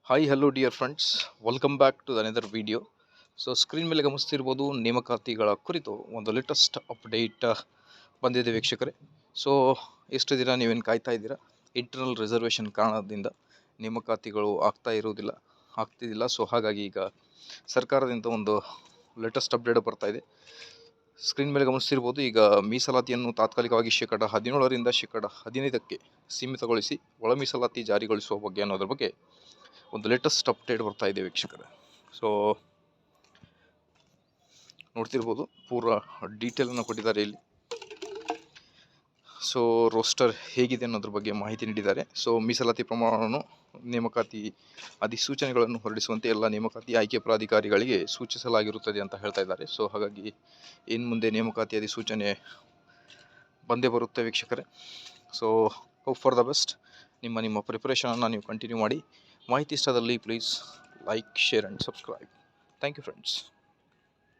Hi hello dear friends, welcome back to another video. So screen ಮೇಲೆ ಗಮನಿಸ್ತಿರ್ಬೋದು, ನೇಮಕಾತಿಗಳ ಕುರಿತು ಒಂದು ಲೇಟೆಸ್ಟ್ ಅಪ್ಡೇಟ್ ಬಂದಿದೆ ವೀಕ್ಷಕರೇ. ಸೊ ಎಷ್ಟು ದಿನ ನೀವೇನು ಕಾಯ್ತಾ ಇದ್ದೀರಾ, ಇಂಟರ್ನಲ್ ರಿಸರ್ವೇಷನ್ ಕಾರಣದಿಂದ ನೇಮಕಾತಿಗಳು ಆಗ್ತಿದ್ದಿಲ್ಲ. ಸೊ ಹಾಗಾಗಿ ಈಗ ಸರ್ಕಾರದಿಂದ ಒಂದು ಲೇಟೆಸ್ಟ್ ಅಪ್ಡೇಟ್ ಬರ್ತಾ ಇದೆ. ಸ್ಕ್ರೀನ್ ಮೇಲೆ ಗಮನಿಸ್ತಿರ್ಬೋದು, ಈಗ ಮೀಸಲಾತಿಯನ್ನು ತಾತ್ಕಾಲಿಕವಾಗಿ ಶೇಕಡ 17ರಿಂದ ಶೇಕಡ 15ಕ್ಕೆ ಸೀಮಿತಗೊಳಿಸಿ ಒಳ ಮೀಸಲಾತಿ ಜಾರಿಗೊಳಿಸುವ ಬಗ್ಗೆ ಅನ್ನೋದ್ರ ಬಗ್ಗೆ ಒಂದು ಲೇಟೆಸ್ಟ್ ಅಪ್ಡೇಟ್ ಬರ್ತಾ ಇದೆ ವೀಕ್ಷಕರೇ. ಸೊ ನೋಡ್ತಿರ್ಬೋದು, ಪೂರ ಡೀಟೇಲನ್ನು ಕೊಟ್ಟಿದ್ದಾರೆ ಇಲ್ಲಿ. ಸೊ ರೋಸ್ಟರ್ ಹೇಗಿದೆ ಅನ್ನೋದ್ರ ಬಗ್ಗೆ ಮಾಹಿತಿ ನೀಡಿದ್ದಾರೆ. ಸೊ ಮೀಸಲಾತಿ ಪ್ರಮಾಣವನ್ನು ನೇಮಕಾತಿ ಅಧಿಸೂಚನೆಗಳನ್ನು ಹೊರಡಿಸುವಂತೆ ಎಲ್ಲ ನೇಮಕಾತಿ ಆಯ್ಕೆ ಪ್ರಾಧಿಕಾರಿಗಳಿಗೆ ಸೂಚಿಸಲಾಗಿರುತ್ತದೆ ಅಂತ ಹೇಳ್ತಾ ಇದ್ದಾರೆ. ಸೊ ಹಾಗಾಗಿ ಇನ್ನು ಮುಂದೆ ನೇಮಕಾತಿ ಅಧಿಸೂಚನೆ ಬಂದೇ ಬರುತ್ತೆ ವೀಕ್ಷಕರೇ. So hope for the best. ನಿಮ್ಮ ಪ್ರಿಪರೇಷನನ್ನು ನೀವು ಕಂಟಿನ್ಯೂ ಮಾಡಿ. ಮಾಹಿತಿ ಇಷ್ಟದಲ್ಲಿ please like, share and subscribe. Thank you friends.